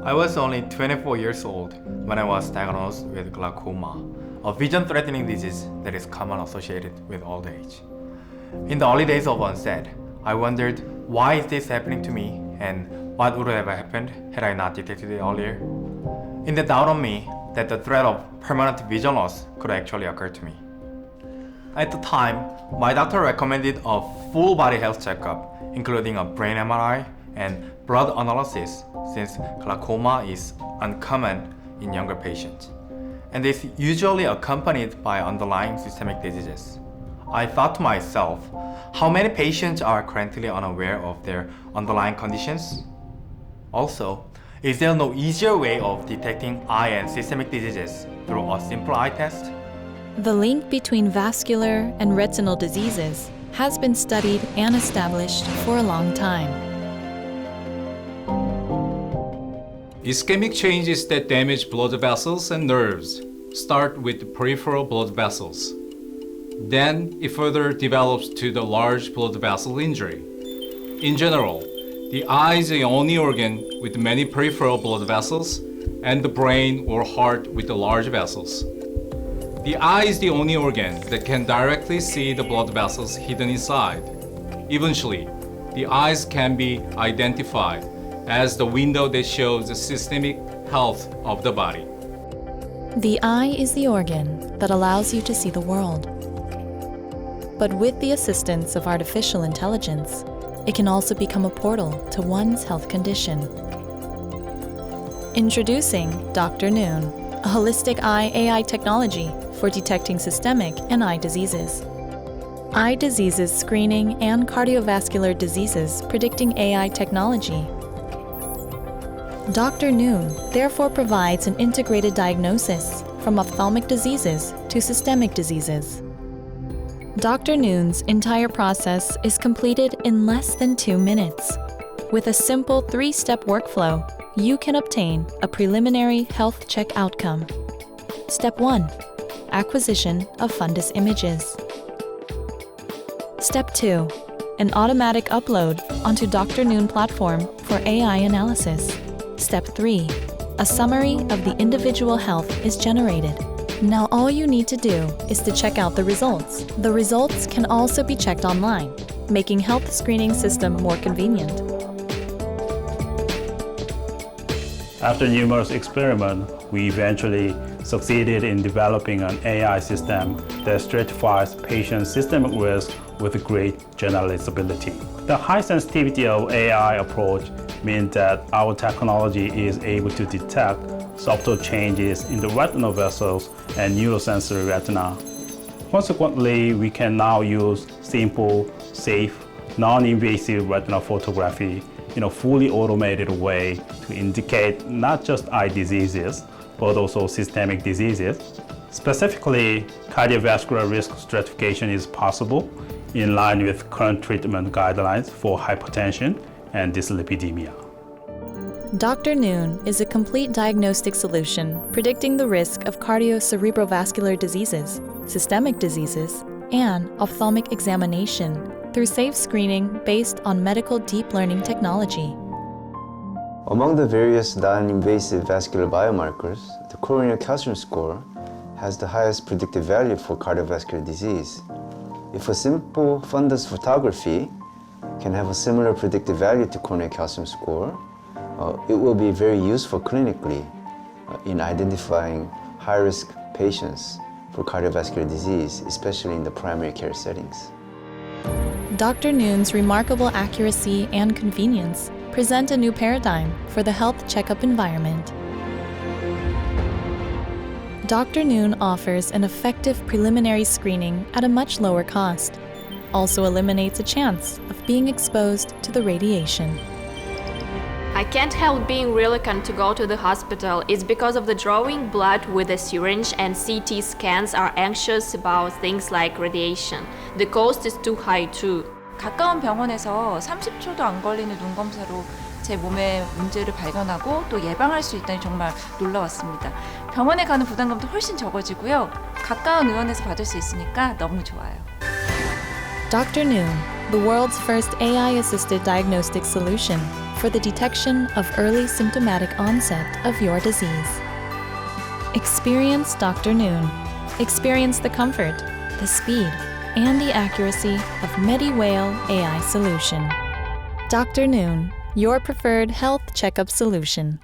I was only 24 years old when I was diagnosed with glaucoma, a vision-threatening disease that is common associated with old age. In the early days of onset, I wondered why is this happening to me and what would have happened had I not detected it earlier. In the doubt on me that the threat of permanent vision loss could actually occur to me. At the time, my doctor recommended a full body health checkup, including a brain MRI and blood analysis, since glaucoma is uncommon in younger patients, and is usually accompanied by underlying systemic diseases. I thought to myself, how many patients are currently unaware of their underlying conditions? Also, is there no easier way of detecting eye and systemic diseases through a simple eye test? The link between vascular and retinal diseases has been studied and established for a long time. Ischemic changes that damage blood vessels and nerves start with the peripheral blood vessels. Then it further develops to the large blood vessel injury. In general, the eye is the only organ with many peripheral blood vessels, and the brain or heart with the large vessels. The eye is the only organ that can directly see the blood vessels hidden inside. Eventually, the eyes can be identified as the window that shows the systemic health of the body. The eye is the organ that allows you to see the world. But with the assistance of artificial intelligence, it can also become a portal to one's health condition. Introducing DrNoon, a holistic eye AI technology for detecting systemic and eye diseases. Eye diseases screening and cardiovascular diseases predicting AI technology. DrNoon therefore provides an integrated diagnosis from ophthalmic diseases to systemic diseases. DrNoon's entire process is completed in less than 2 minutes. With a simple 3-step workflow, you can obtain a preliminary health check outcome. Step 1. Acquisition of fundus images. Step 2. An automatic upload onto DrNoon platform for AI analysis. Step 3. A summary of the individual health is generated. Now all you need to do is to check out the results. The results can also be checked online, making health screening system more convenient. After numerous experiments, we eventually succeeded in developing an AI system that stratifies patient systemic risk with great generalizability. The high sensitivity of AI approach means that our technology is able to detect subtle changes in the retinal vessels and neurosensory retina. Consequently, we can now use simple, safe, non-invasive retinal photography in a fully automated way to indicate not just eye diseases, but also systemic diseases. Specifically, cardiovascular risk stratification is possible in line with current treatment guidelines for hypertension and dyslipidemia. DrNoon is a complete diagnostic solution predicting the risk of cardiocerebrovascular diseases, systemic diseases, and ophthalmic examination through safe screening based on medical deep learning technology. Among the various non-invasive vascular biomarkers, the corneal calcium score has the highest predictive value for cardiovascular disease. If a simple fundus photography can have a similar predictive value to corneal calcium score, it will be very useful clinically in identifying high-risk patients for cardiovascular disease, especially in the primary care settings. DrNoon's remarkable accuracy and convenience present a new paradigm for the health checkup environment. DrNoon offers an effective preliminary screening at a much lower cost, also eliminates a chance of being exposed to the radiation. I can't help being reluctant to go to the hospital. It's because of the drawing blood with a syringe and CT scans are anxious about things like radiation. The cost is too high too. 가까운 병원에서 30초도 안 걸리는 눈 검사로 제 몸의 문제를 발견하고 또 예방할 수 있다니 정말 놀라웠습니다. 병원에 가는 부담감도 훨씬 적어지고요. 가까운 의원에서 받을 수 있으니까 너무 좋아요. DrNoon, the world's first AI-assisted diagnostic solution for for the detection of early symptomatic onset of your disease. Experience DrNoon. Experience the comfort, the speed, and the accuracy of Medi Whale AI solution. DrNoon, your preferred health checkup solution.